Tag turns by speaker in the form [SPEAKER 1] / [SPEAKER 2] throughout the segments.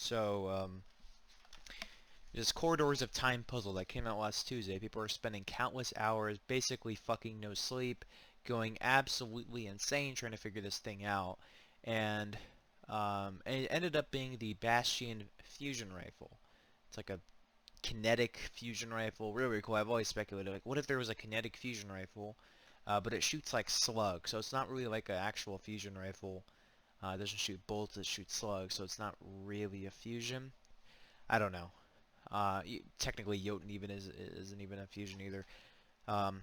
[SPEAKER 1] So, this Corridors of Time puzzle that came out last Tuesday, people are spending countless hours, basically fucking no sleep, going absolutely insane trying to figure this thing out. And, it ended up being the Bastion fusion rifle. It's like a kinetic fusion rifle, really, really cool. I've always speculated, like, what if there was a kinetic fusion rifle, but it shoots like slugs, so it's not really like an actual fusion rifle. It doesn't shoot bolts, it shoots slugs, so it's not really a fusion. I don't know. Technically, Jotun even isn't even a fusion either. Um,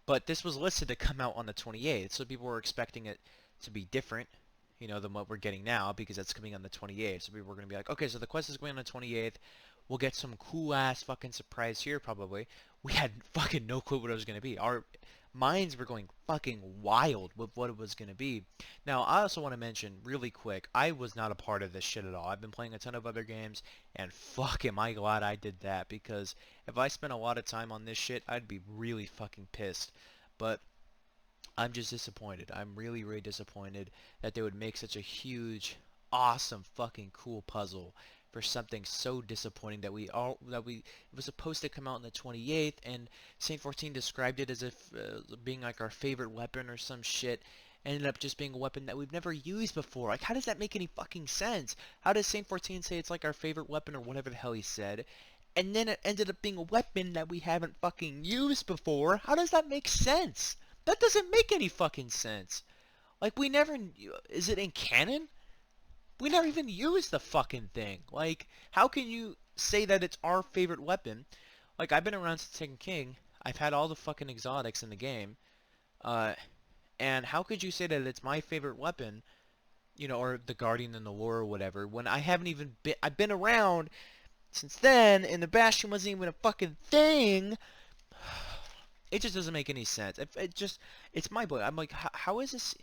[SPEAKER 1] but this was listed to come out on the 28th, so people were expecting it to be different, than what we're getting now because it's coming on the 28th. So people were going to be like, okay, so the quest is going on the 28th. We'll get some cool ass fucking surprise here probably. We had fucking no clue what it was going to be. Our minds were going fucking wild with what it was going to be. Now, I also want to mention really quick, I was not a part of this shit at all. I've been playing a ton of other games, and fuck am I glad I did that, because if I spent a lot of time on this shit, I'd be really fucking pissed. But I'm just disappointed. I'm really, really disappointed that they would make such a huge, awesome, fucking cool puzzle for something so disappointing that it was supposed to come out on the 28th, and Saint 14 described it as if being like our favorite weapon or some shit. Ended up just being a weapon that we've never used before. Like, how does that make any fucking sense? How does Saint 14 say it's like our favorite weapon or whatever the hell he said? And then it ended up being a weapon that we haven't fucking used before. How does that make sense? That doesn't make any fucking sense. Like, we never... Is it in canon? We never even used the fucking thing. Like, how can you say that it's our favorite weapon? Like, I've been around since Taken King. I've had all the fucking exotics in the game. Uh, and how could you say that it's my favorite weapon, or the Guardian in the lore or whatever, when I haven't even been... I've been around since then, and the Bastion wasn't even a fucking thing. It just doesn't make any sense. It's my boy. I'm like, how is this?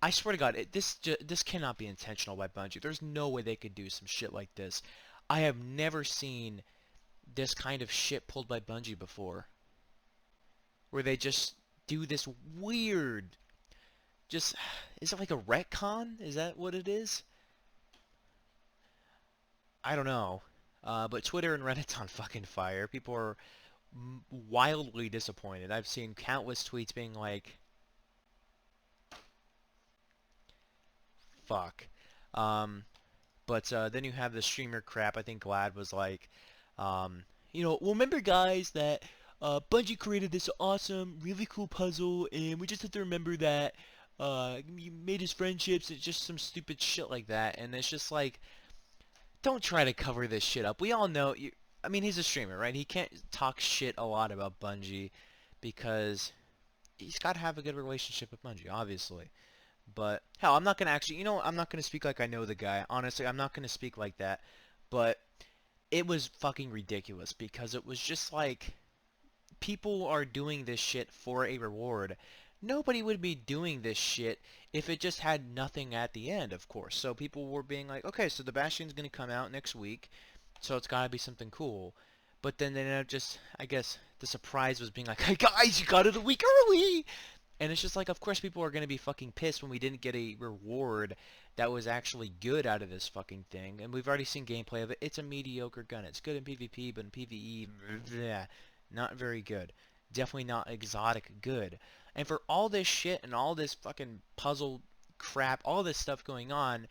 [SPEAKER 1] I swear to God, this cannot be intentional by Bungie. There's no way they could do some shit like this. I have never seen this kind of shit pulled by Bungie before, where they just do this weird, just, is it like a retcon? Is that what it is? I don't know. But Twitter and Reddit's on fucking fire. People are wildly disappointed. I've seen countless tweets being like, fuck. Um, but then you have the streamer crap. I think Glad was like, well, remember guys that Bungie created this awesome, really cool puzzle, and we just have to remember that you made his friendships. It's just some stupid shit like that, and it's just like, don't try to cover this shit up. We all know you. I mean, he's a streamer, right? He can't talk shit a lot about Bungie because he's got to have a good relationship with Bungie, obviously. But hell, I'm not gonna actually, I'm not gonna speak like I know the guy. Honestly, I'm not gonna speak like that. But it was fucking ridiculous because it was just like, people are doing this shit for a reward. Nobody would be doing this shit if it just had nothing at the end, of course. So people were being like, okay, so the Bastion's gonna come out next week, so it's gotta be something cool. But then they ended up just, I guess, the surprise was being like, hey guys, you got it a week early! And it's just like, of course people are going to be fucking pissed when we didn't get a reward that was actually good out of this fucking thing. And we've already seen gameplay of it. It's a mediocre gun. It's good in PvP, but in PvE, bleh, not very good. Definitely not exotic good. And for all this shit and all this fucking puzzle crap, all this stuff going on,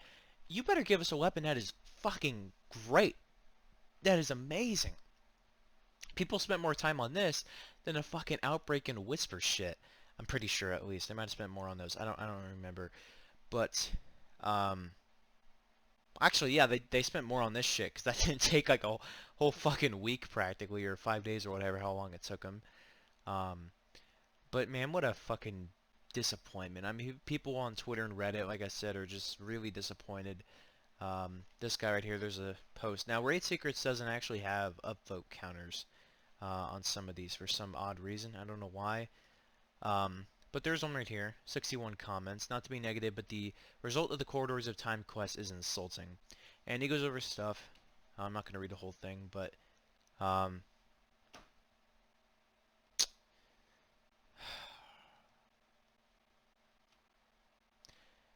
[SPEAKER 1] you better give us a weapon that is fucking great. That is amazing. People spent more time on this than a fucking Outbreak and Whisper shit. I'm pretty sure, at least. They might have spent more on those. I don't remember. But actually, yeah, they spent more on this shit because that didn't take like a whole fucking week practically, or 5 days or whatever, how long it took them. Um, but man, what a fucking disappointment. I mean, people on Twitter and Reddit, like I said, are just really disappointed. This guy right here, there's a post. Now, Raid Secrets doesn't actually have upvote counters on some of these for some odd reason. I don't know why. But there's one right here, 61 comments. Not to be negative, but the result of the Corridors of Time quest is insulting. And he goes over stuff. I'm not going to read the whole thing, but um,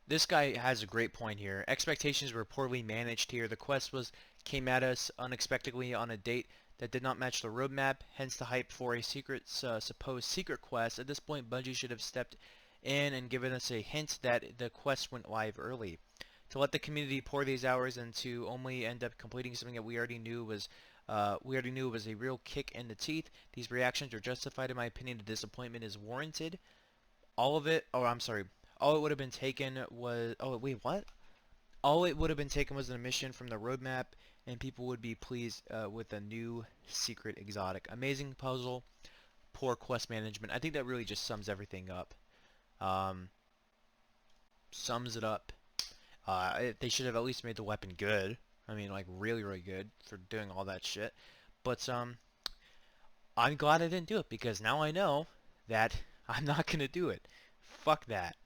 [SPEAKER 1] This guy has a great point here. Expectations were poorly managed here. The quest was came at us unexpectedly on a date that did not match the roadmap, hence the hype for a supposed secret quest. At this point, Bungie should have stepped in and given us a hint that the quest went live early. To let the community pour these hours and to only end up completing something that we already knew was a real kick in the teeth. These reactions are justified in my opinion. The disappointment is warranted. All of it, oh, I'm sorry. All it would have been taken was, oh, wait, what? All it would have been taken was an omission from the roadmap, and people would be pleased with a new secret exotic. Amazing puzzle, poor quest management. I think that really just sums everything up. Um, sums it up. They should have at least made the weapon good. I mean, like really, really good for doing all that shit. But I'm glad I didn't do it because now I know that I'm not gonna do it. Fuck that.